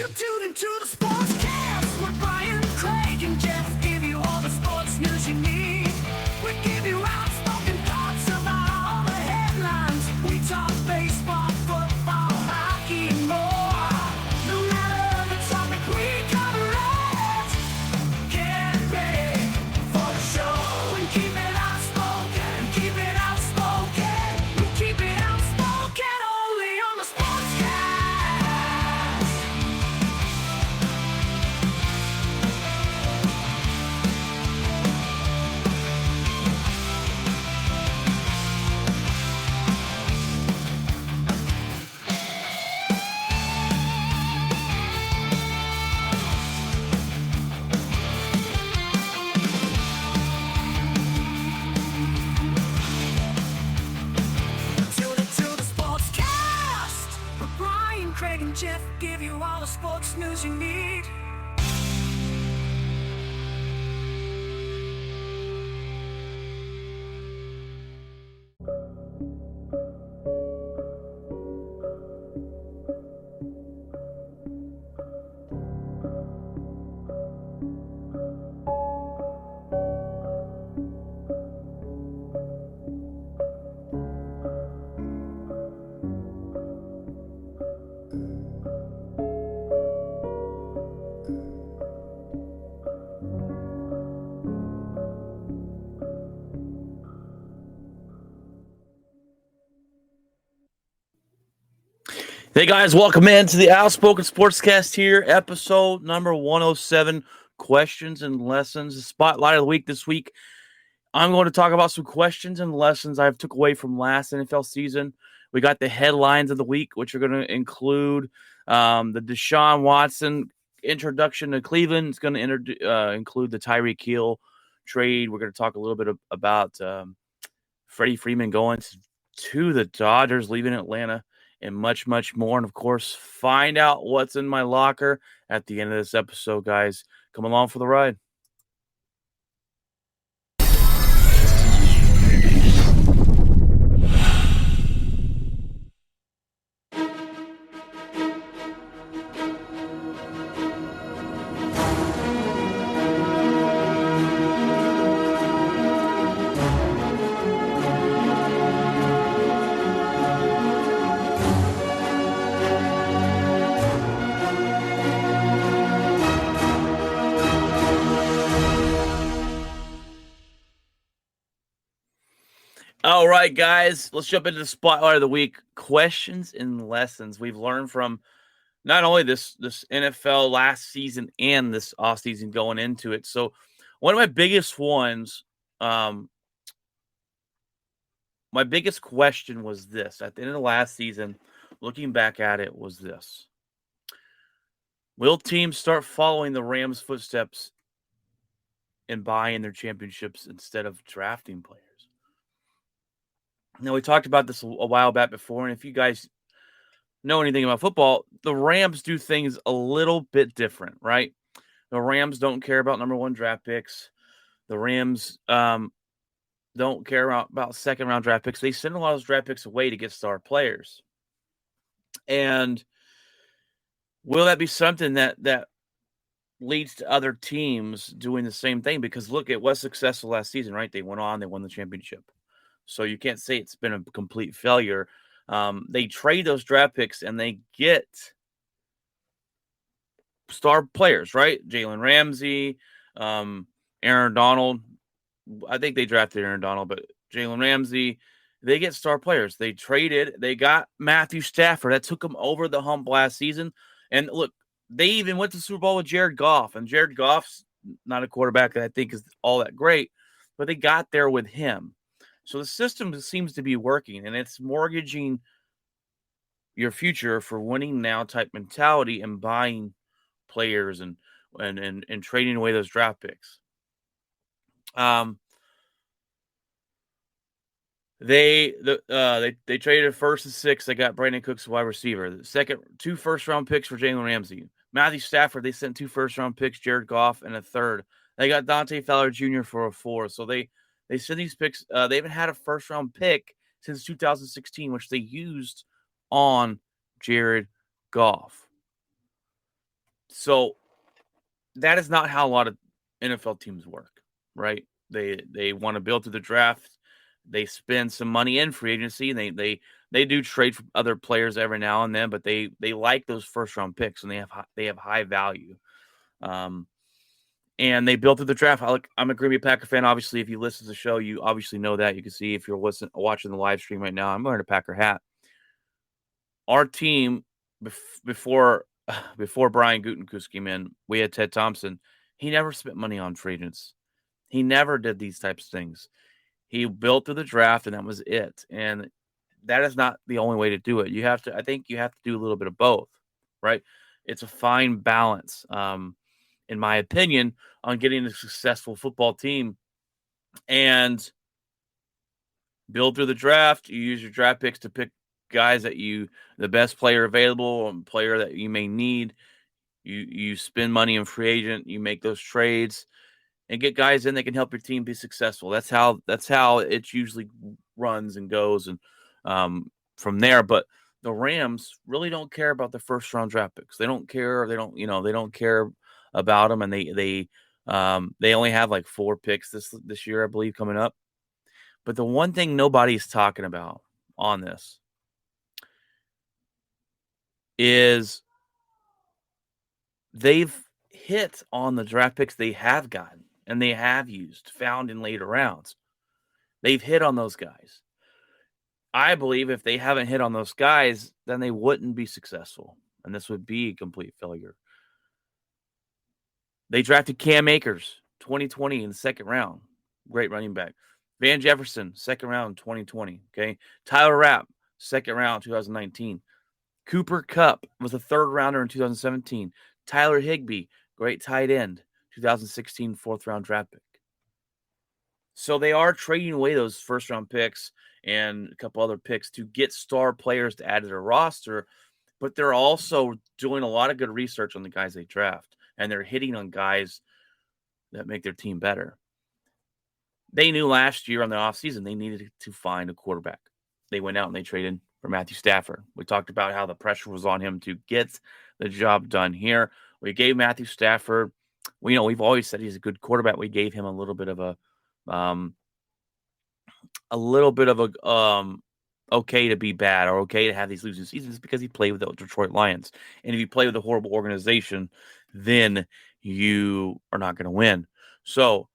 You tune into the Sportscast with Brian, Craig, and Jeff. Give you all the sports news you need. We give you outspoken thoughts about all the headlines. We talk baseball, football, hockey, and more. No matter the topic, we cover it. Get ready for the show and keep it outspoken. Keep it outspoken. We keep it outspoken only on the Sportscast. Tune into the Sportscast with Brian, Craig, and Jeff. Give you all the sports news you need. Hey guys, welcome in to the Outspoken Sportscast here, episode number 107, Questions and Lessons. The spotlight of the week this week, I'm going to talk about some questions and lessons I've took away from last NFL season. We got the headlines of the week, which are going to include the Deshaun Watson introduction to Cleveland. It's going to include the Tyreek Hill trade. We're going to talk a little bit about Freddie Freeman going to the Dodgers, leaving Atlanta, and much, much more. And, of course, find out what's in my locker at the end of this episode, guys. Come along for the ride. All right, guys, let's jump into the spotlight of the week. Questions and lessons we've learned from not only this NFL last season and this offseason going into it. So one of my biggest ones, my biggest question was this. At the end of the last season, looking back at it, was this. Will teams start following the Rams' footsteps and buying their championships instead of drafting players? Now, we talked about this a while back before, and if you guys know anything about football, the Rams do things a little bit different, right? The Rams don't care about number one draft picks. The Rams don't care about second-round draft picks. They send a lot of those draft picks away to get star players. And will that be something that leads to other teams doing the same thing? Because, look, it was successful last season, right? They went on, they won the championship. So you can't say it's been a complete failure. They trade those draft picks and they get star players, right? Jalen Ramsey, Aaron Donald. I think they drafted Aaron Donald, but Jalen Ramsey, they get star players. They got Matthew Stafford. That took them over the hump last season. And look, they even went to the Super Bowl with Jared Goff. And Jared Goff's not a quarterback that I think is all that great, but they got there with him. So the system seems to be working, and it's mortgaging your future for winning now type mentality and buying players and trading away those draft picks. They traded a first and sixth. They got Brandon Cooks, wide receiver. The second, 2 first-round picks for Jalen Ramsey. Matthew Stafford, they sent 2 first-round picks, Jared Goff, and a third. They got Dante Fowler Jr. for a 4. So they send these picks. They haven't had a first-round pick since 2016, which they used on Jared Goff. So that is not how a lot of NFL teams work, right? They want to build through the draft. They spend some money in free agency, and they do trade for other players every now and then, but they like those first round picks, and they have high value. And they built through the draft. I'm a Green Bay Packer fan. Obviously, if you listen to the show, you obviously know that. You can see if you're watching the live stream right now. I'm wearing a Packer hat. Our team before Brian Gutekunst came in, we had Ted Thompson. He never spent money on free agents. He never did these types of things. He built through the draft, and that was it. And that is not the only way to do it. I think you have to do a little bit of both, right? It's a fine balance, in my opinion, on getting a successful football team. And build through the draft. You use your draft picks to pick guys the best player available, and player that you may need. You spend money in free agent. You make those trades and get guys in that can help your team be successful. That's how it usually runs and goes, and from there. But the Rams really don't care about the first round draft picks. They don't care. They don't care about them, and they only have like 4 picks this year, I believe, coming up. But the one thing nobody's talking about on this is they've hit on the draft picks they have gotten and they have found in later rounds. They've hit on those guys. I believe if they haven't hit on those guys, then they wouldn't be successful, and this would be a complete failure. They drafted Cam Akers, 2020 in the second round. Great running back. Van Jefferson, second round, 2020. Okay. Tyler Rapp, second round, 2019. Cooper Kupp was a third rounder in 2017. Tyler Higbee, great tight end, 2016 fourth round draft pick. So they are trading away those first round picks and a couple other picks to get star players to add to their roster, but they're also doing a lot of good research on the guys they draft, and they're hitting on guys that make their team better. They knew last year on the offseason they needed to find a quarterback. They went out and they traded for Matthew Stafford. We talked about how the pressure was on him to get the job done here. We gave Matthew Stafford, we've always said he's a good quarterback. We gave him a little bit of okay to be bad, or okay to have these losing seasons, because he played with the Detroit Lions. And if you play with a horrible organization, then you are not going to win. So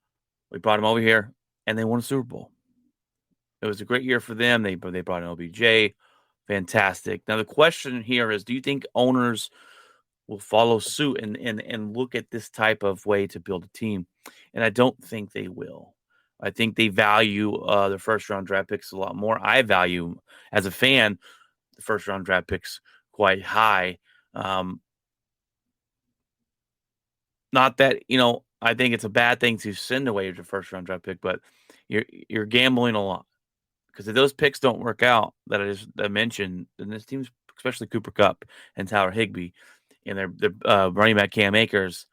we brought him over here, and they won a Super Bowl. It was a great year for them. They brought in OBJ. Fantastic. Now, the question here is, do you think owners will follow suit and look at this type of way to build a team? And I don't think they will. I think they value the first-round draft picks a lot more. I value, as a fan, the first-round draft picks quite high. Not that, I think it's a bad thing to send away your first-round draft pick, but you're gambling a lot. Because if those picks don't work out that I mentioned, then this team's, especially Cooper Kupp and Tyler Higbee and their running back Cam Akers,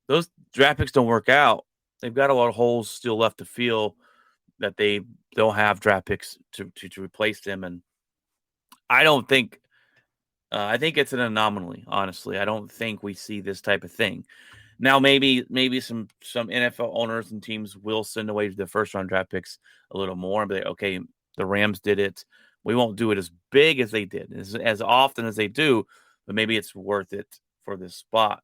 those draft picks don't work out. They've got a lot of holes still left to fill that they don't have draft picks to replace them. And I don't think I think it's an anomaly, honestly. I don't think we see this type of thing. Now, maybe some NFL owners and teams will send away the first round draft picks a little more, but okay, the Rams did it. We won't do it as big as they did, as often as they do, but maybe it's worth it for this spot.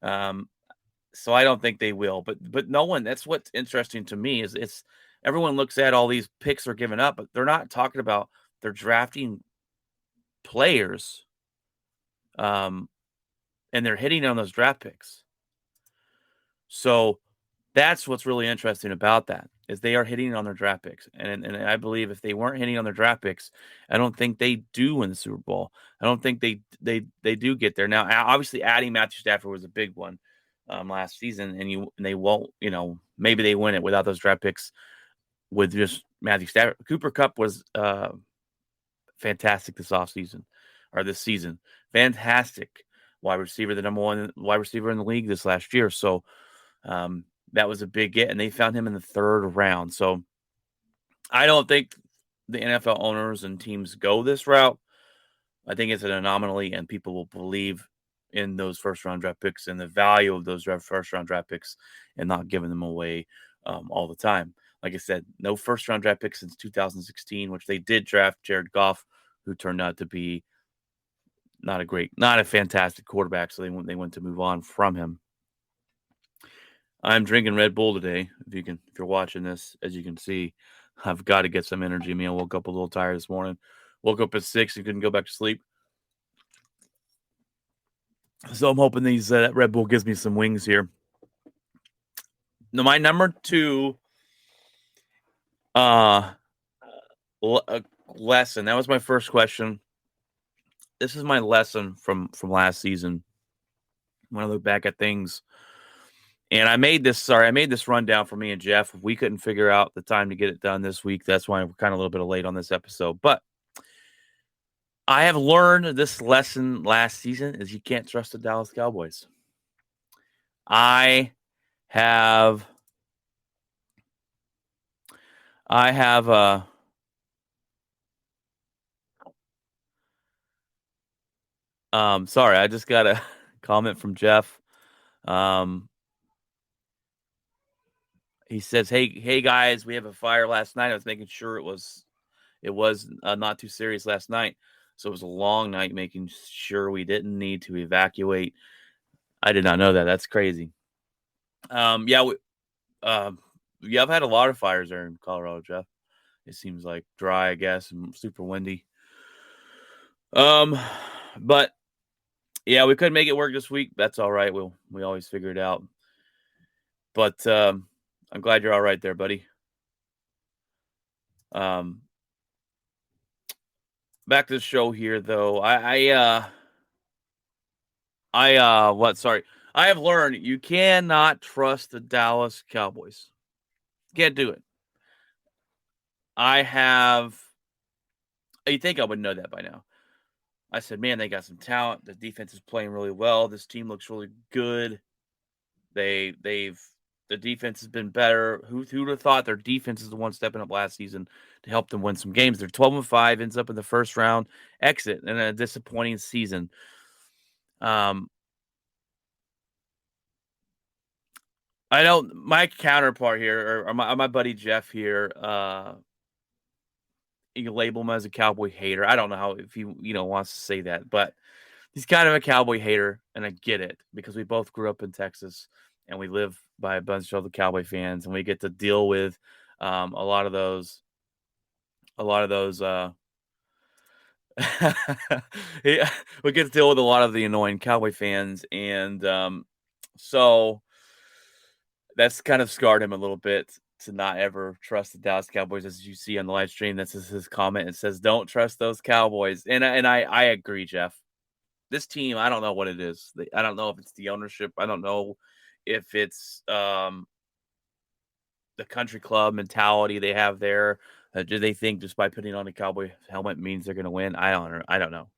So I don't think they will, but no one. That's what's interesting to me is it's everyone looks at all these picks are given up, but they're not talking about they're drafting players, and they're hitting on those draft picks. So that's what's really interesting about that is they are hitting on their draft picks. And I believe if they weren't hitting on their draft picks, I don't think they do win the Super Bowl. I don't think they do get there. Now, obviously adding Matthew Stafford was a big one last season, and they won't, maybe they win it without those draft picks with just Matthew Stafford. Cooper Kupp was fantastic this season. Fantastic wide receiver, the number one wide receiver in the league this last year. So that was a big get, and they found him in the third round. So I don't think the NFL owners and teams go this route. I think it's an anomaly, and people will believe in those first-round draft picks and the value of those first-round draft picks and not giving them away all the time. Like I said, no first-round draft picks since 2016, which they did draft Jared Goff, who turned out to be not a fantastic quarterback, so they went to move on from him. I'm drinking Red Bull today. If you're watching this, as you can see, I've got to get some energy. I woke up a little tired this morning. Woke up at 6 and couldn't go back to sleep. So I'm hoping that Red Bull gives me some wings here. Now, my number 2 lesson. That was my first question. This is my lesson from last season. When I look back at things, and I made this rundown for me and Jeff. We couldn't figure out the time to get it done this week. That's why we're kind of a little bit late on this episode. But I have learned this lesson last season is you can't trust the Dallas Cowboys. I have sorry, I just got a comment from Jeff. He says, "Hey guys, we have a fire last night. I was making sure it was not too serious last night. So it was a long night making sure we didn't need to evacuate." I did not know that. That's crazy. I've had a lot of fires there in Colorado, Jeff. It seems like dry, I guess, and super windy. But yeah, we couldn't make it work this week. That's all right. We always figure it out. But I'm glad you're all right there, buddy. Back to the show here, though. I have learned you cannot trust the Dallas Cowboys. Can't do it. You think I would know that by now. I said, man, they got some talent. The defense is playing really well. This team looks really good. The defense has been better. Who would have thought their defense is the one stepping up last season to help them win some games? They're 12-5, ends up in the first round exit in a disappointing season. I know my counterpart here, or my buddy Jeff here, you can label him as a Cowboy hater. I don't know if he wants to say that, but he's kind of a Cowboy hater, and I get it because we both grew up in Texas and we live by a bunch of other Cowboy fans, and we get to deal with a lot of those. Yeah, we get to deal with a lot of the annoying Cowboy fans, and so that's kind of scarred him a little bit to not ever trust the Dallas Cowboys. As you see on the live stream, that's his comment. It says, "Don't trust those Cowboys," and I agree, Jeff. This team, I don't know what it is. I don't know if it's the ownership. I don't know if it's the country club mentality they have there. Do they think just by putting on a Cowboy helmet means they're going to win? I don't know.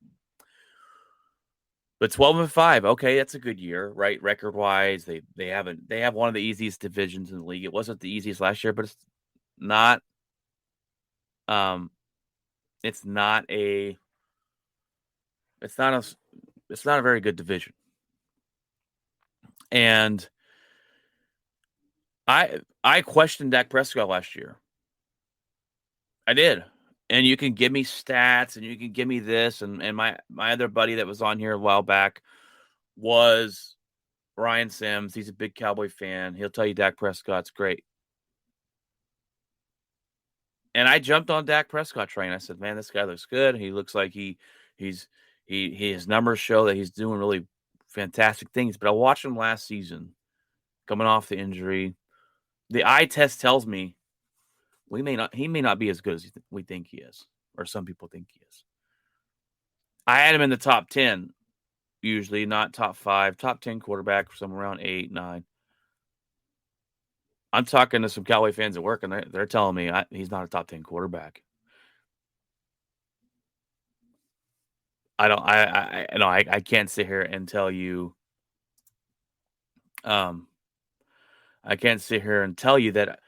But 12-5, okay, that's a good year, right? Record wise, they have one of the easiest divisions in the league. It wasn't the easiest last year, but it's not a very good division. And I questioned Dak Prescott last year. I did. And you can give me stats and you can give me this. And my other buddy that was on here a while back was Ryan Sims. He's a big Cowboy fan. He'll tell you Dak Prescott's great. And I jumped on Dak Prescott train. I said, man, this guy looks good. He looks like his numbers show that he's doing really fantastic things. But I watched him last season coming off the injury. The eye test tells me he may not be as good as we think he is, or some people think he is. I had him in the top 10, usually not top 5, top 10 quarterback, somewhere around 8, 9. I'm talking to some Cowboy fans at work, and they're telling me he's not a top 10 quarterback. I can't sit here and tell you. I can't sit here and tell you that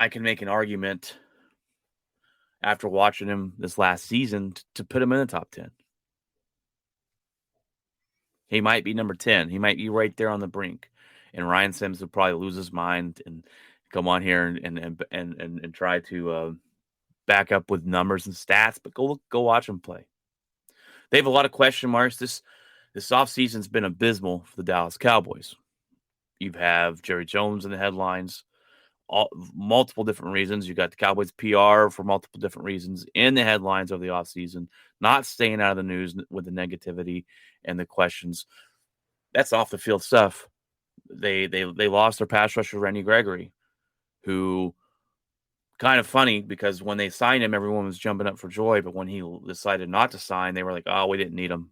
I can make an argument after watching him this last season to put him in the top 10. He might be number 10. He might be right there on the brink. And Ryan Sims would probably lose his mind and come on here and try to back up with numbers and stats. But go watch him play. They have a lot of question marks. This offseason's been abysmal for the Dallas Cowboys. You have Jerry Jones in the headlines, multiple different reasons. You got the Cowboys PR for multiple different reasons in the headlines of the offseason, not staying out of the news with the negativity and the questions. That's off the field stuff. They lost their pass rusher, Randy Gregory, who kind of funny because when they signed him, everyone was jumping up for joy. But when he decided not to sign, they were like, oh, we didn't need him.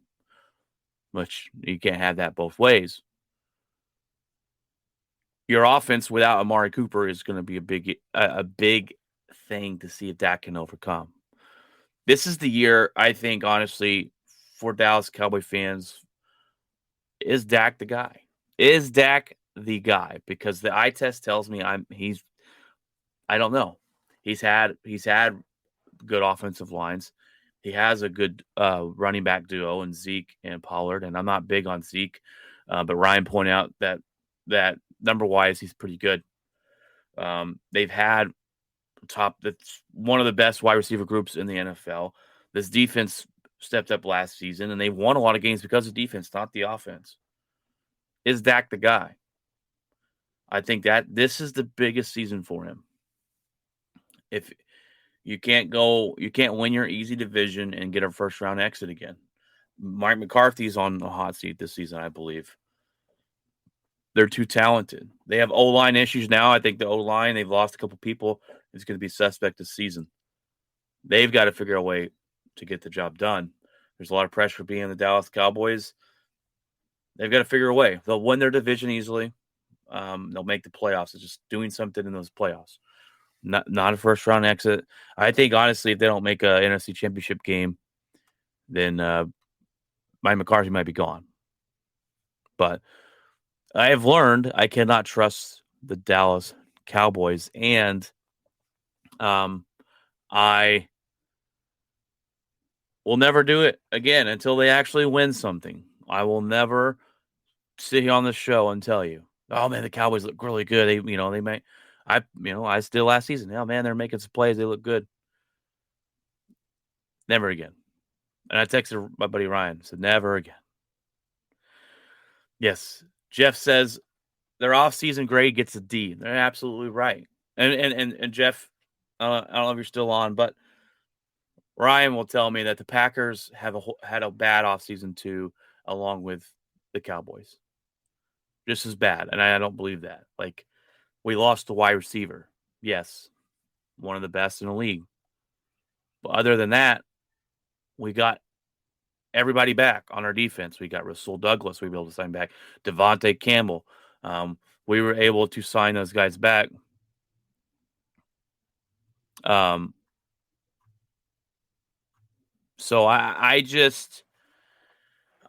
Which you can't have that both ways. Your offense without Amari Cooper is going to be a big thing to see if Dak can overcome. This is the year, I think, honestly, for Dallas Cowboy fans. Is Dak the guy? Is Dak the guy? Because the eye test tells me I don't know. He's had good offensive lines. He has a good running back duo in Zeke and Pollard, and I'm not big on Zeke, but Ryan pointed out that number wise he's pretty good. They've had that's one of the best wide receiver groups in the NFL. This defense stepped up last season, and they've won a lot of games because of defense, not the offense. Is Dak the guy? I think that this is the biggest season for him. If you can't win your easy division and get a first round exit again. Mike McCarthy's on the hot seat this season, I believe. They're too talented. They have O-line issues now. I think the O-line, they've lost a couple people. It's going to be suspect this season. They've got to figure a way to get the job done. There's a lot of pressure being the Dallas Cowboys. They've got to figure a way. They'll win their division easily. They'll make the playoffs. It's just doing something in those playoffs. Not a first round exit. I think honestly, if they don't make a NFC Championship game, then Mike McCarthy might be gone. But I have learned I cannot trust the Dallas Cowboys, and I will never do it again until they actually win something. I will never sit here on the show and tell you, oh man, the Cowboys look really good. They might. I still last season. Oh man, they're making some plays. They look good. Never again. And I texted my buddy Ryan. Said never again. Yes, Jeff says their off-season grade gets a D. They're absolutely right. And Jeff, I don't know if you're still on, but Ryan will tell me that the Packers have had a bad offseason too, along with the Cowboys. Just as bad, and I don't believe that. Like, we lost the wide receiver. Yes, one of the best in the league. But other than that, we got everybody back on our defense. We got Rasul Douglas. We were able to sign back Devontae Campbell. We were able to sign those guys back. So I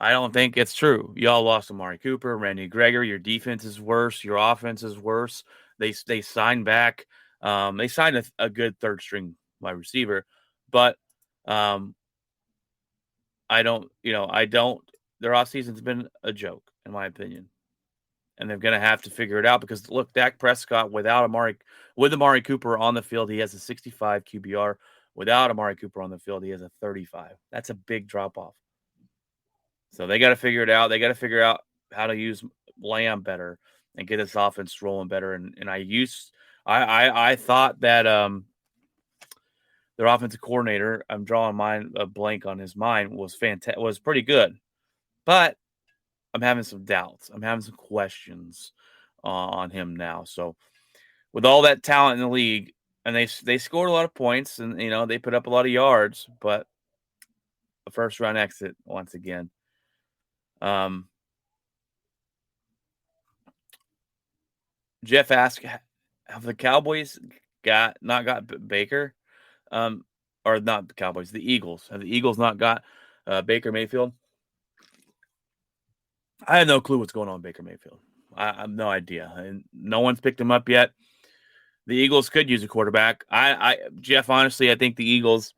don't think it's true. Y'all lost Amari Cooper, Randy Gregory. Your defense is worse. Your offense is worse. They signed back. They signed a good third string wide receiver, but I don't. Their offseason's been a joke, in my opinion, and they're going to have to figure it out because look, Dak Prescott with Amari Cooper on the field, he has a 65 QBR. Without Amari Cooper on the field, he has a 35. That's a big drop off. So they got to figure it out. They got to figure out how to use Lamb better and get this offense rolling better. And I thought that their offensive coordinator, I'm drawing a blank on his mind, was pretty good. But I'm having some doubts. I'm having some questions on him now. So with all that talent in the league, and they scored a lot of points, and they put up a lot of yards, but a first round exit once again. Jeff asked, have the Cowboys not got Baker? Or not the Cowboys, the Eagles. Have the Eagles not got Baker Mayfield? I have no clue what's going on with Baker Mayfield. I have no idea. And no one's picked him up yet. The Eagles could use a quarterback. Jeff, honestly, I think the Eagles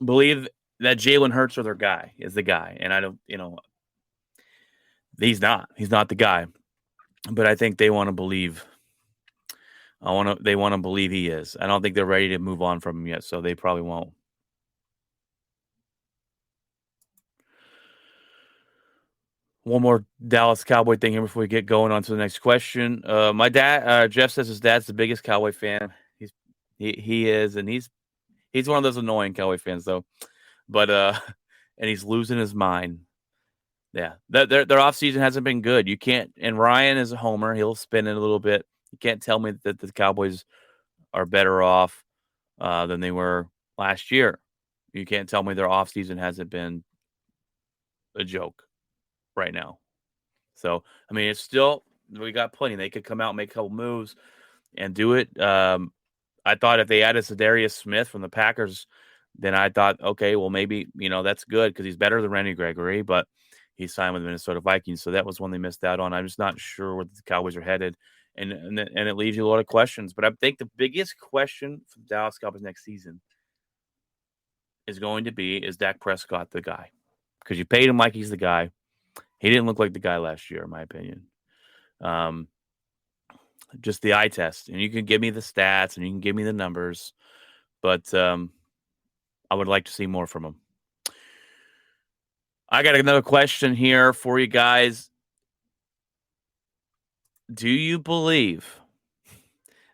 believe that Jalen Hurts is the guy. And I don't, He's not. He's not the guy. But I think they want to believe. They want to believe he is. I don't think they're ready to move on from him yet, so they probably won't. One more Dallas Cowboy thing here before we get going on to the next question. My dad, Jeff, says his dad's the biggest Cowboy fan. He is, and he's one of those annoying Cowboy fans though. But and he's losing his mind. Yeah, their offseason hasn't been good. You can't. And Ryan is a homer. He'll spin it a little bit. You can't tell me that the Cowboys are better off than they were last year. You can't tell me their offseason hasn't been a joke right now. So, I mean, it's still, we got plenty. They could come out and make a couple moves and do it. I thought if they added Zadarius Smith from the Packers, then I thought, okay, well, maybe, that's good because he's better than Randy Gregory, but he signed with the Minnesota Vikings. So that was one they missed out on. I'm just not sure where the Cowboys are headed. And it leaves you a lot of questions. But I think the biggest question for the Dallas Cowboys next season is going to be, is Dak Prescott the guy? Because you paid him like he's the guy. He didn't look like the guy last year, in my opinion. Just the eye test. And you can give me the stats and you can give me the numbers. But I would like to see more from him. I got another question here for you guys. Do you believe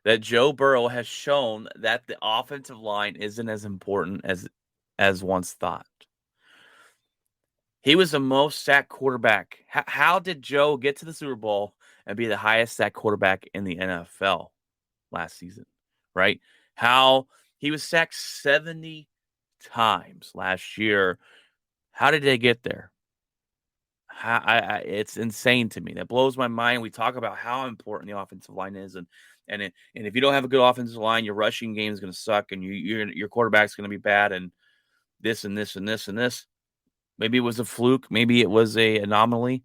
that Joe Burrow has shown that the offensive line isn't as important as once thought? He was the most sacked quarterback. How did Joe get to the Super Bowl and be the highest sacked quarterback in the NFL last season? Right? How he was sacked 70 times last year. How did they get there? It's insane to me. That blows my mind. We talk about how important the offensive line is, and if you don't have a good offensive line, your rushing game is going to suck, and your quarterback's going to be bad, and this and this and this and this. Maybe it was a fluke. Maybe it was a anomaly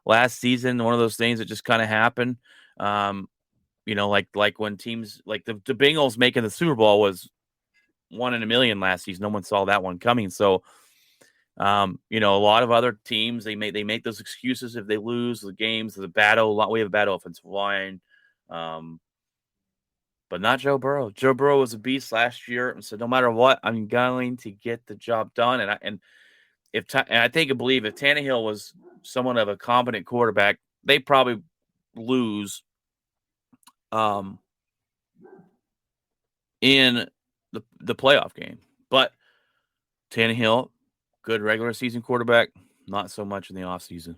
last season. One of those things that just kind of happened. Like when teams like the Bengals making the Super Bowl was 1 in a million last season. No one saw that one coming. So. A lot of other teams they make those excuses if they lose the games. The battle, we have a bad offensive line, but not Joe Burrow. Joe Burrow was a beast last year, and so no matter what, I'm going to get the job done. And I believe if Tannehill was somewhat of a competent quarterback, they probably lose, in the playoff game. But Tannehill, good regular season quarterback, not so much in the offseason.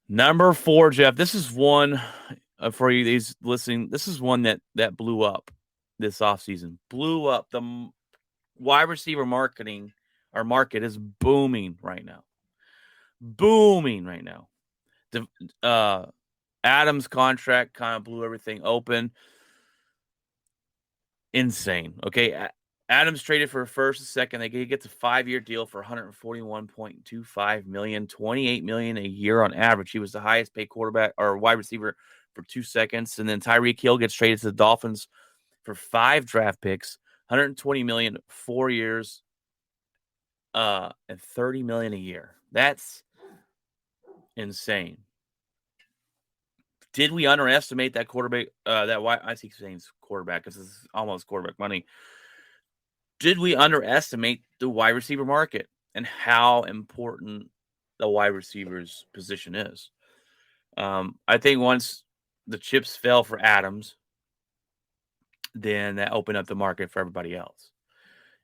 Number 4, Jeff. This is one for you these listening. This is one that blew up this offseason. Blew up. The wide receiver market is booming right now. Booming right now. The Adams contract kind of blew everything open. Insane. Okay. Adams traded for a first and second. He gets a 5-year deal for $141.25 million, $28 million a year on average. He was the highest paid quarterback or wide receiver for 2 seconds. And then Tyreek Hill gets traded to the Dolphins for 5 draft picks, $120 million, 4 years, and $30 million a year. That's insane. Did we underestimate that quarterback? I keep saying quarterback because it's almost quarterback money. Did we underestimate the wide receiver market and how important the wide receiver's position is? I think once the chips fell for Adams, then that opened up the market for everybody else.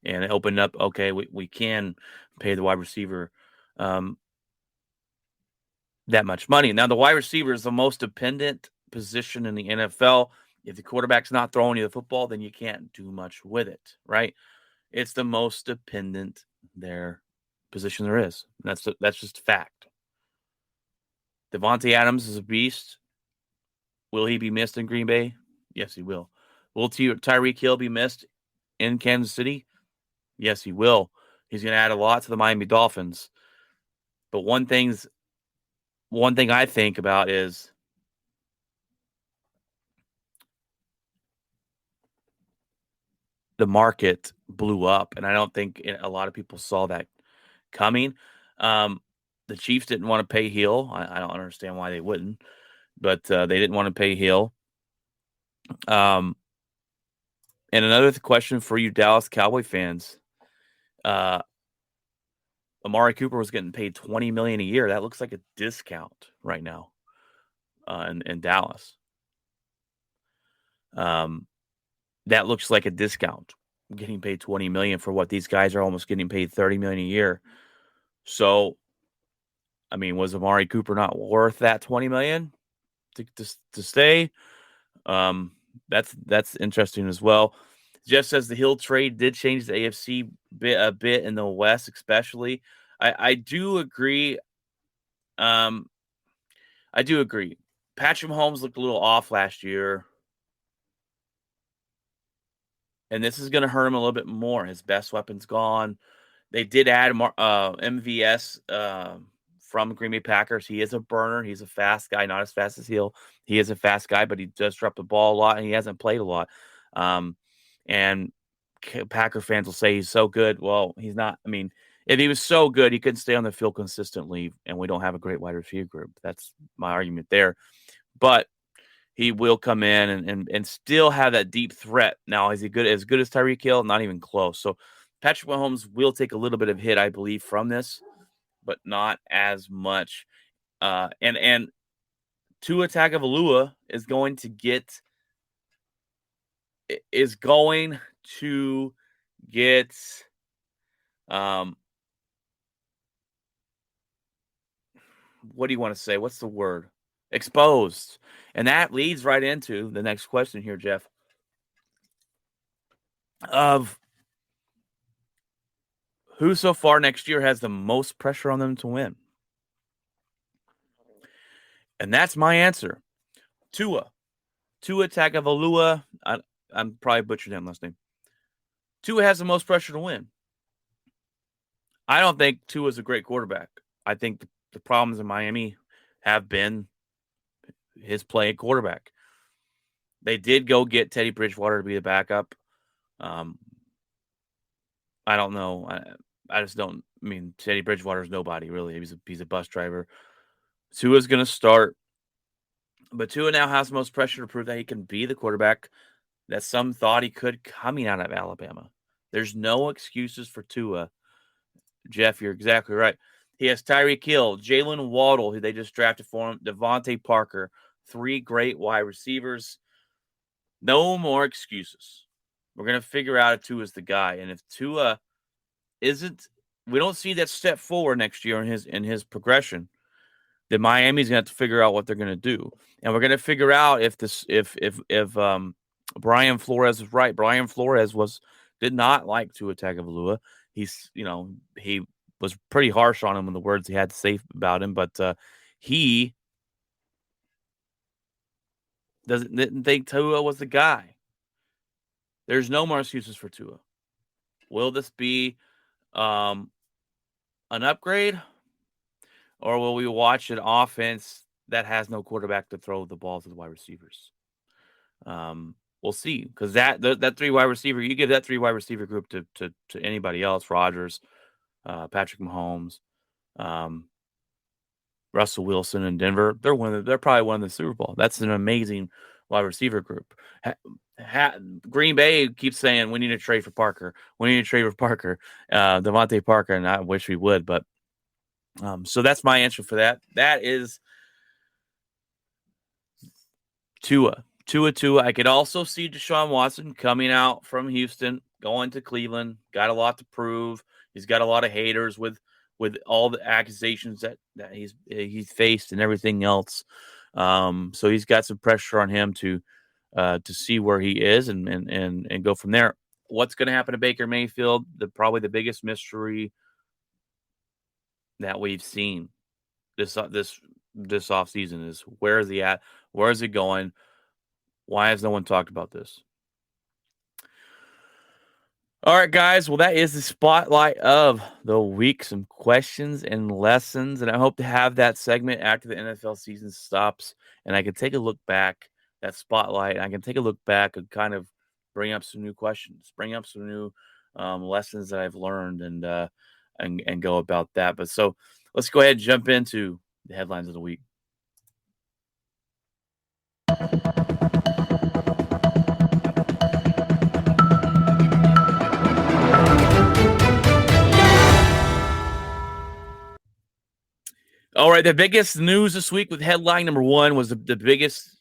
And it opened up, okay, we can pay the wide receiver that much money. Now, the wide receiver is the most dependent position in the NFL. If the quarterback's not throwing you the football, then you can't do much with it, right? It's the most dependent position there is. That's just a fact. Devontae Adams is a beast. Will he be missed in Green Bay? Yes, he will. Will Tyreek Hill be missed in Kansas City? Yes, he will. He's going to add a lot to the Miami Dolphins. But one thing I think about is the market blew up, and I don't think a lot of people saw that coming. The Chiefs didn't want to pay Hill. I don't understand why they wouldn't, but they didn't want to pay Hill. And another question for you Dallas Cowboy fans. Amari Cooper was getting paid $20 million a year. That looks like a discount right now in Dallas. That looks like a discount. Getting paid $20 million for what these guys are almost getting paid $30 million a year. So, I mean, was Amari Cooper not worth that $20 million to stay? That's interesting as well. Jeff says the Hill trade did change the AFC a bit in the West, especially. I do agree. I do agree. Patrick Mahomes looked a little off last year, and this is going to hurt him a little bit more. His best weapon's gone. They did add MVS from Green Bay Packers. He is a burner. He's a fast guy, not as fast as Hill. He is a fast guy, but he does drop the ball a lot, and he hasn't played a lot. And Packer fans will say he's so good. Well, he's not. I mean, if he was so good, he couldn't stay on the field consistently, and we don't have a great wide receiver group. That's my argument there. But he will come in and still have that deep threat. Now, is he good as Tyreek Hill? Not even close. So Patrick Mahomes will take a little bit of hit, I believe, from this, but not as much. And Tua Tagovailoa is going to get what do you want to say? What's the word? Exposed. And that leads right into the next question here, Jeff. Of who so far next year has the most pressure on them to win? And that's my answer. Tua Tagovailoa. I'm probably butchering that last name. Tua has the most pressure to win. I don't think Tua is a great quarterback. I think the problems in Miami have been his play at quarterback. They did go get Teddy Bridgewater to be the backup. I don't know. I just don't. I mean, Teddy Bridgewater is nobody really. He's a bus driver. Tua's going to start, but Tua now has the most pressure to prove that he can be the quarterback that some thought he could coming out of Alabama. There's no excuses for Tua. Jeff, you're exactly right. He has Tyreek Hill, Jalen Waddle, who they just drafted for him, Devontae Parker, 3 great wide receivers. No more excuses. We're going to figure out if Tua's the guy. And if Tua isn't, we don't see that step forward next year in his progression, then Miami's going to have to figure out what they're going to do. And we're going to figure out if Brian Flores is right. Brian Flores did not like Tua Tagovailoa. He was pretty harsh on him in the words he had to say about him, but he didn't think Tua was the guy. There's no more excuses for Tua. Will this be an upgrade, or will we watch an offense that has no quarterback to throw the ball to the wide receivers? We'll see, because that 3 wide receiver, you give that 3 wide receiver group to anybody else, Rodgers, Patrick Mahomes, Russell Wilson in Denver, they're probably winning the Super Bowl. That's an amazing wide receiver group. Green Bay keeps saying we need to trade for Parker. We need to trade for Parker, Devontae Parker, and I wish we would, but so that's my answer for that. That is Tua. I could also see Deshaun Watson coming out from Houston, going to Cleveland. Got a lot to prove. He's got a lot of haters with all the accusations that he's faced and everything else. So he's got some pressure on him to see where he is and go from there. What's going to happen to Baker Mayfield? Probably the biggest mystery that we've seen this offseason is where is he at? Where is he going? Why has no one talked about this? All right, guys. Well, that is the spotlight of the week. Some questions and lessons. And I hope to have that segment after the NFL season stops. And I can take a look back, that spotlight. And I can take a look back and kind of bring up some new questions, bring up some new lessons that I've learned and go about that. But so let's go ahead and jump into the headlines of the week. All right, the biggest news this week with headline number one was the biggest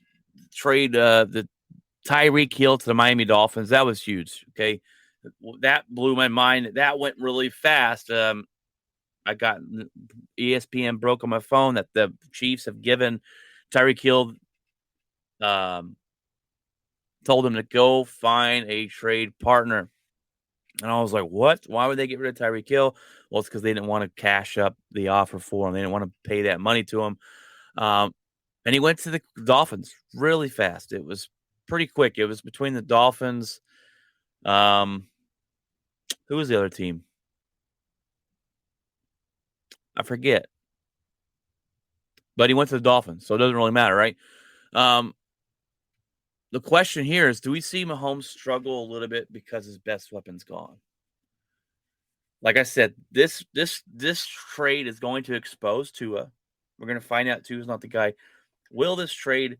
trade, the Tyreek Hill to the Miami Dolphins. That was huge. Okay, that blew my mind. That went really fast. I got ESPN broke on my phone that the Chiefs have given Tyreek Hill, told him to go find a trade partner. And I was like, what? Why would they get rid of Tyreek Hill? Well, it's because they didn't want to cash up the offer for him. They didn't want to pay that money to him. And he went to the Dolphins really fast. It was pretty quick. It was between the Dolphins. Who was the other team? I forget. But he went to the Dolphins, so it doesn't really matter, right? The question here is, do we see Mahomes struggle a little bit because his best weapon's gone? Like I said, this trade is going to expose Tua. We're going to find out Tua's not the guy. Will this trade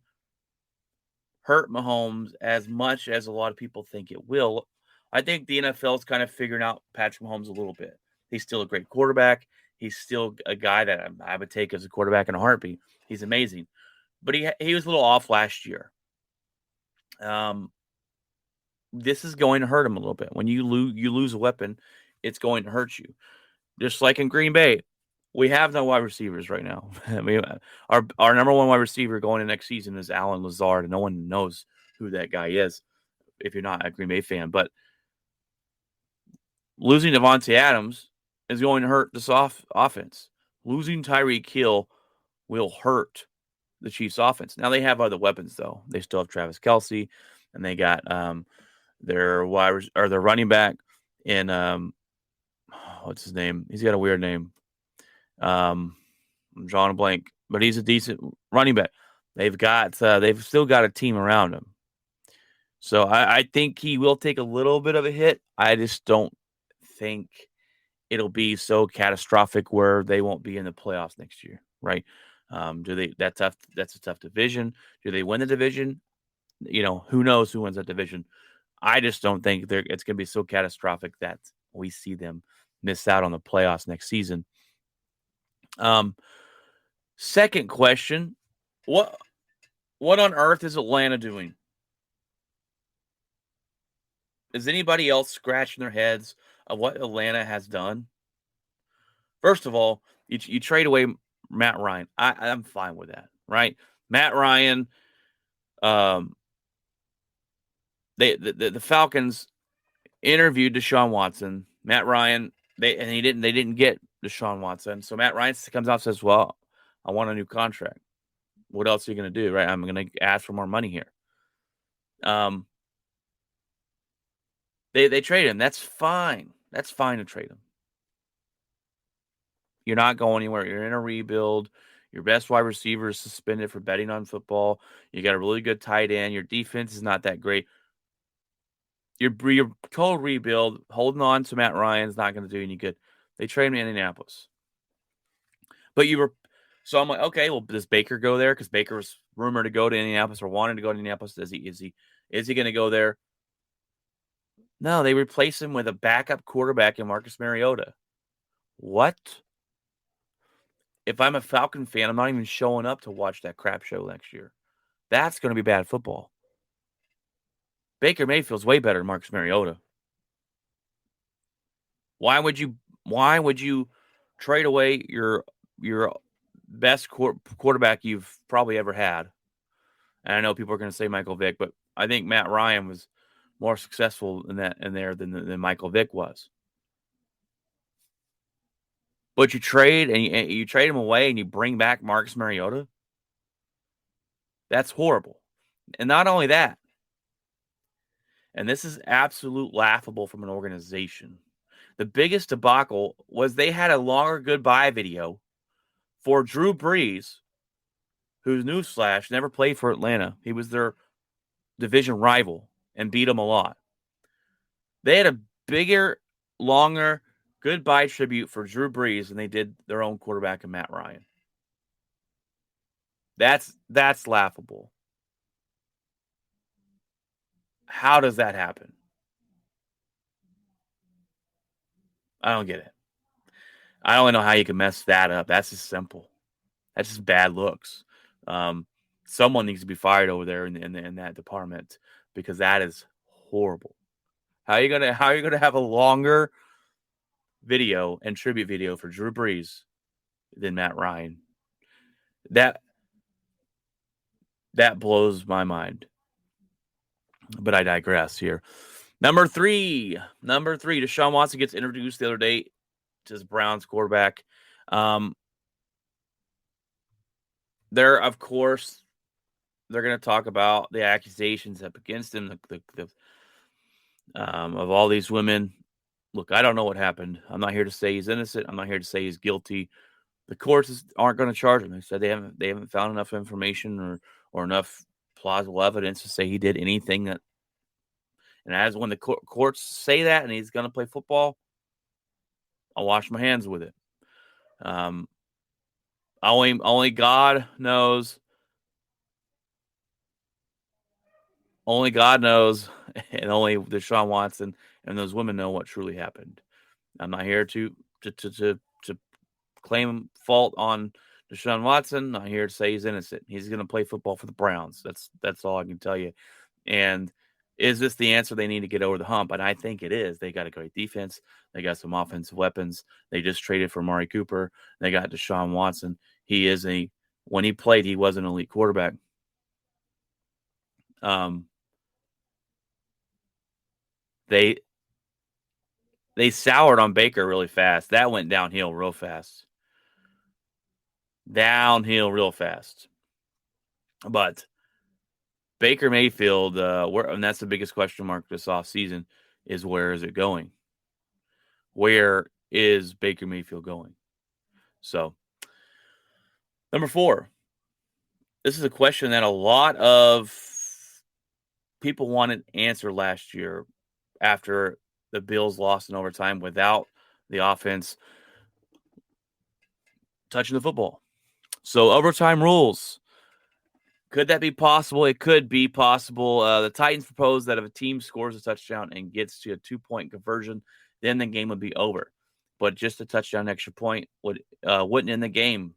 hurt Mahomes as much as a lot of people think it will? I think the NFL is kind of figuring out Patrick Mahomes a little bit. He's still a great quarterback. He's still a guy that I would take as a quarterback in a heartbeat. He's amazing. But he was a little off last year. This is going to hurt him a little bit. When you lose a weapon, it's going to hurt you. Just like in Green Bay, we have no wide receivers right now. I mean, our number one wide receiver going into next season is Allen Lazard, and no one knows who that guy is if you're not a Green Bay fan. But losing Devontae Adams is going to hurt this offense. Losing Tyreek Hill will hurt the Chiefs' offense. Now they have other weapons though. They still have Travis Kelce, and they got their running back in what's his name? He's got a weird name. I'm drawing a blank, but he's a decent running back. They've still got a team around him. So I think he will take a little bit of a hit. I just don't think it'll be so catastrophic where they won't be in the playoffs next year, right? That's a tough division. Do they win the division? Who knows who wins that division? I just don't think it's going to be so catastrophic that we see them miss out on the playoffs next season. Second question, what on earth is Atlanta doing? Is anybody else scratching their heads of what Atlanta has done? First of all, you trade away Matt Ryan. I'm fine with that, right? Matt Ryan, the Falcons interviewed Deshaun Watson. Matt Ryan, they didn't get Deshaun Watson. So Matt Ryan comes out and says, well, I want a new contract. What else are you going to do, right? I'm going to ask for more money here. They trade him. That's fine. That's fine to trade him. You're not going anywhere. You're in a rebuild. Your best wide receiver is suspended for betting on football. You got a really good tight end. Your defense is not that great. Your total rebuild, holding on to Matt Ryan is not going to do any good. They trade him in Indianapolis. So I'm like, okay, well, does Baker go there? Because Baker was rumored to go to Indianapolis or wanted to go to Indianapolis. Is he going to go there? No, they replace him with a backup quarterback in Marcus Mariota. What? If I'm a Falcon fan, I'm not even showing up to watch that crap show next year. That's going to be bad football. Baker Mayfield's way better than Marcus Mariota. Why would you trade away your best quarterback you've probably ever had? And I know people are going to say Michael Vick, but I think Matt Ryan was more successful in there than Michael Vick was. But you trade and you trade him away and you bring back Marcus Mariota. That's horrible. And not only that, and this is absolute laughable from an organization. The biggest debacle was they had a longer goodbye video for Drew Brees, whose newsflash never played for Atlanta. He was their division rival and beat them a lot. They had a bigger, longer Goodbye tribute for Drew Brees, and they did their own quarterback and Matt Ryan. That's laughable. How does that happen? I don't get it. I don't know how you can mess that up. That's just simple. That's just bad looks. Um, Someone needs to be fired over there in that department because that is horrible. How are you gonna have a longer video and tribute video for Drew Brees than Matt Ryan? That that blows my mind. But I digress here. Number three, Deshaun Watson gets introduced the other day to his Browns quarterback. There, of course, they're going to talk about the accusations up against him, of all these women. Look, I don't know what happened. I'm not here to say he's innocent. I'm not here to say he's guilty. The courts aren't going to charge him. They said they haven't found enough information or enough plausible evidence to say he did anything that. And as when the courts say that, and he's going to play football, I'll wash my hands with it. Only God knows. Only God knows, and only Deshaun Watson and those women know what truly happened. I'm not here to claim fault on Deshaun Watson. I'm not here to say he's innocent. He's going to play football for the Browns. That's all I can tell you. And is this the answer they need to get over the hump? And I think it is. They got a great defense. They got some offensive weapons. They just traded for Amari Cooper. They got Deshaun Watson. When he played, he was an elite quarterback. They soured on Baker really fast. That went downhill real fast. But Baker Mayfield, and that's the biggest question mark this offseason, is where is it going? Where is Baker Mayfield going? So, number 4. This is a question that a lot of people wanted answered last year after the Bills lost in overtime without the offense touching the football. So, overtime rules. Could that be possible? It could be possible. The Titans proposed that if a team scores a touchdown and gets to a 2-point conversion, then the game would be over. But just a touchdown extra point wouldn't end the game.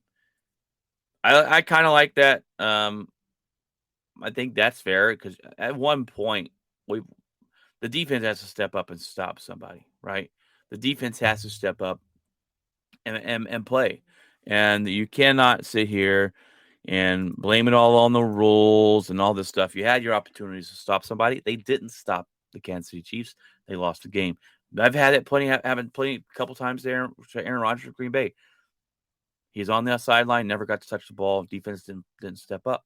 I kind of like that. I think that's fair because at one point, the defense has to step up and stop somebody, right? The defense has to step up and play. And you cannot sit here and blame it all on the rules and all this stuff. You had your opportunities to stop somebody. They didn't stop the Kansas City Chiefs. They lost the game. I've had it a couple times there to Aaron Rodgers of Green Bay. He's on the sideline, never got to touch the ball. Defense didn't step up.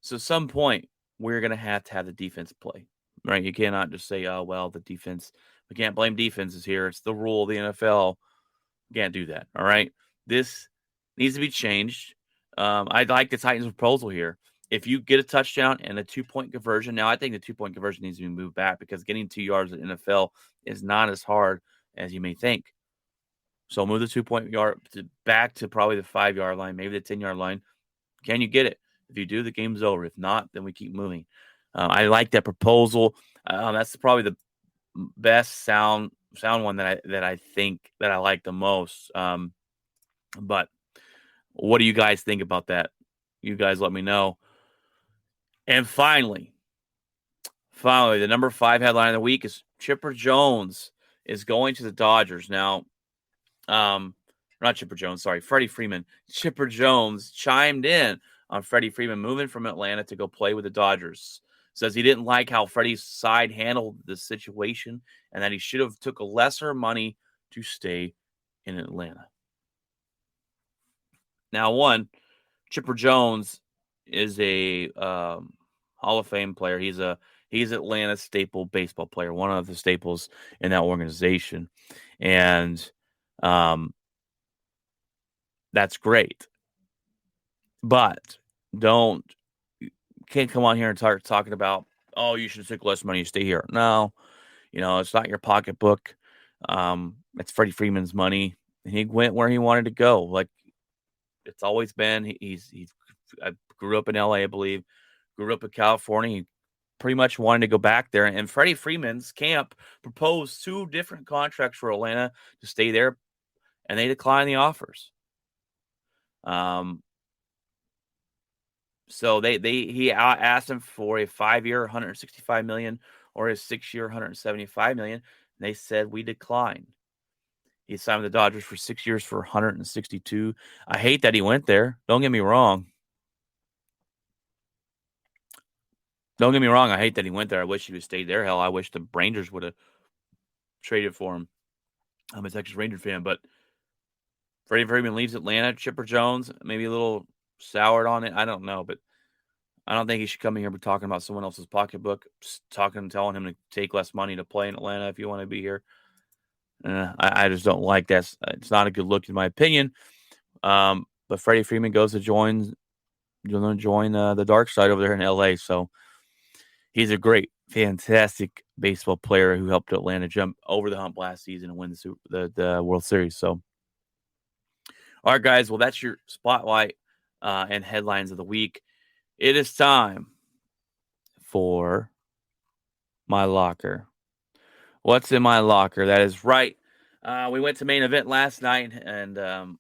So at some point, we're going to have the defense play, right? You cannot just say, oh, well, the defense, we can't blame defenses here. It's the rule of the NFL. You can't do that, all right? This needs to be changed. I like the Titans' proposal here. If you get a touchdown and a 2-point conversion, now I think the 2-point conversion needs to be moved back because getting 2 yards in the NFL is not as hard as you may think. So move the 2-point yard back to probably the 5-yard line, maybe the 10-yard line. Can you get it? If you do, the game's over. If not, then we keep moving. I like that proposal. That's probably the best sound one that I think that I like the most. But what do you guys think about that? You guys let me know. And finally, the number 5 headline of the week is Chipper Jones is going to the Dodgers. Now, not Chipper Jones, sorry, Freddie Freeman. Chipper Jones chimed in on Freddie Freeman moving from Atlanta to go play with the Dodgers. Says he didn't like how Freddie's side handled the situation and that he should have took a lesser money to stay in Atlanta. Now, Chipper Jones is a Hall of Fame player. He's Atlanta's staple baseball player, one of the staples in that organization. And that's great. But can't come on here and start talking about, oh, you should take less money to stay here. No, it's not your pocketbook. It's Freddie Freeman's money, and he went where he wanted to go. Like it's always been. He's I grew up in LA, I believe. Grew up in California. He pretty much wanted to go back there. And Freddie Freeman's camp proposed 2 different contracts for Atlanta to stay there, and they declined the offers. So he asked him for a 5-year, 165 million, or a 6-year, 175 million. And they said we declined. He signed with the Dodgers for 6 years for 162. I hate that he went there. Don't get me wrong. I hate that he went there. I wish he would stayed there. Hell, I wish the Rangers would have traded for him. I'm a Texas Ranger fan, but Freddie Freeman leaves Atlanta. Chipper Jones, maybe a little soured on it. I don't know, but I don't think he should come in here and be talking about someone else's pocketbook, telling him to take less money to play in Atlanta if you want to be here. I just don't like that. It's not a good look in my opinion. But Freddie Freeman goes to join the dark side over there in LA. So he's a great, fantastic baseball player who helped Atlanta jump over the hump last season and win the World Series. So, all right, guys. Well, that's your spotlight and headlines of the week. It is time for my locker. What's in my locker? That is right. We went to main event last night, and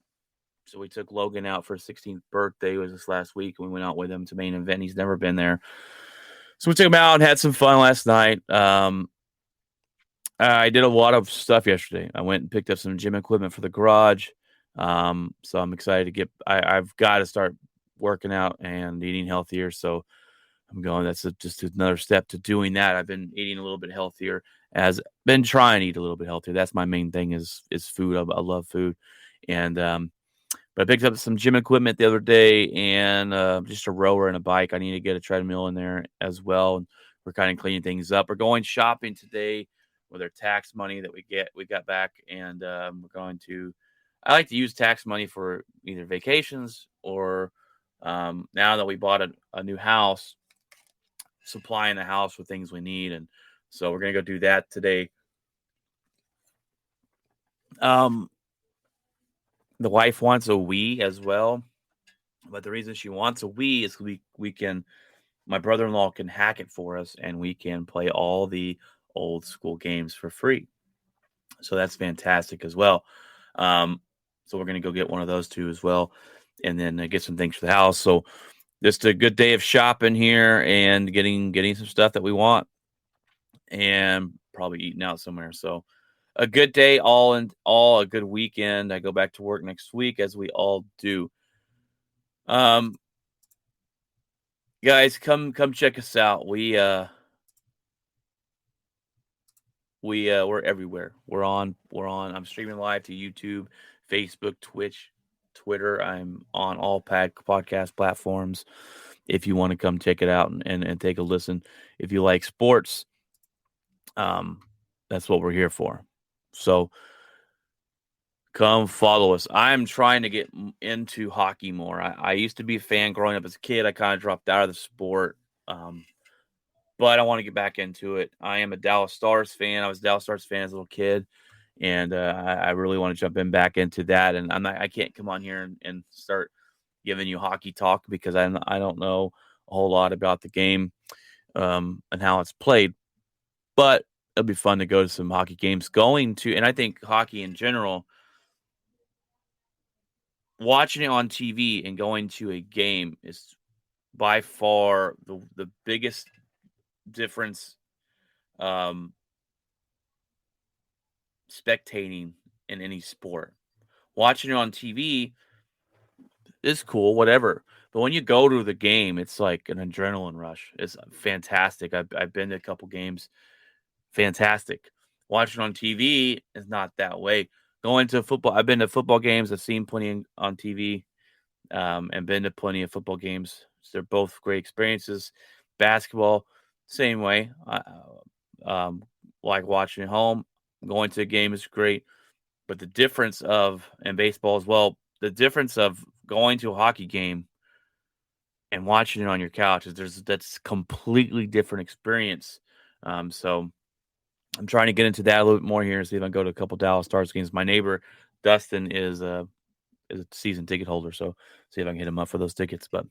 so we took Logan out for his 16th birthday. It was this last week, and we went out with him to main event. He's never been there. So we took him out and had some fun last night. I did a lot of stuff yesterday. I went and picked up some gym equipment for the garage. So I'm excited to get. I've got to start working out and eating healthier. So I'm going. That's just another step to doing that. I've been eating a little bit healthier. Been trying to eat a little bit healthier. That's my main thing is food. I love food, and but I picked up some gym equipment the other day and just a rower and a bike. I need to get a treadmill in there as well. And we're kind of cleaning things up. We're going shopping today with our tax money that we got back, and we're going to. I like to use tax money for either vacations or now that we bought a new house, supplying the house with things we need, and so we're gonna go do that today. The wife wants a Wii as well, but the reason she wants a Wii is we can. My brother-in-law can hack it for us, and we can play all the old school games for free. So that's fantastic as well. So we're gonna go get one of those two as well, and then get some things for the house. So just a good day of shopping here and getting some stuff that we want, and probably eating out somewhere. So a good day, all in all, a good weekend. I go back to work next week, as we all do. Guys, come check us out. We're everywhere. We're on. I'm streaming live to YouTube, Facebook, Twitch, Twitter. I'm on all podcast platforms. If you want to come check it out and take a listen, if you like sports, that's what we're here for. So come follow us. I'm trying to get into hockey more. I used to be a fan growing up as a kid. I kind of dropped out of the sport. But I want to get back into it. I am a Dallas Stars fan. I was a Dallas Stars fan as a little kid, and I really want to jump back into that. And I can't come on here and start giving you hockey talk because I don't know a whole lot about the game and how it's played. But it'll be fun to go to some hockey games. And I think hockey in general, watching it on TV and going to a game is by far the biggest difference spectating in any sport. Watching it on TV is cool, whatever. But when you go to the game, it's like an adrenaline rush. It's fantastic. I've been to a couple games. Fantastic. Watching on TV is not that way. Going to football, I've been to football games. I've seen plenty on TV and been to plenty of football games. So they're both great experiences. Basketball, same way. Like watching at home, going to a game is great. But the difference and baseball as well, the difference of going to a hockey game and watching it on your couch that's completely different experience. So I'm trying to get into that a little bit more here and see if I can go to a couple Dallas Stars games. My neighbor Dustin is a season ticket holder, so see if I can hit him up for those tickets. But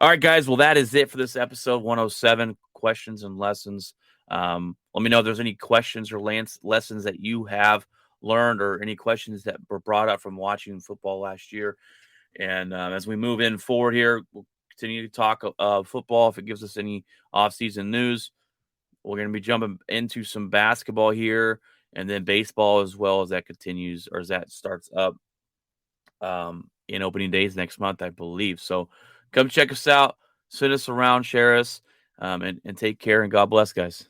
all right, guys. Well, that is it for this episode 107 questions and lessons. Let me know if there's any questions or lessons that you have learned or any questions that were brought up from watching football last year. And as we move in forward here, we'll continue to talk football. If it gives us any off-season news, we're going to be jumping into some basketball here and then baseball as well as that continues or as that starts up in opening days next month, I believe. So come check us out, send us around, share us, and take care, and God bless, guys.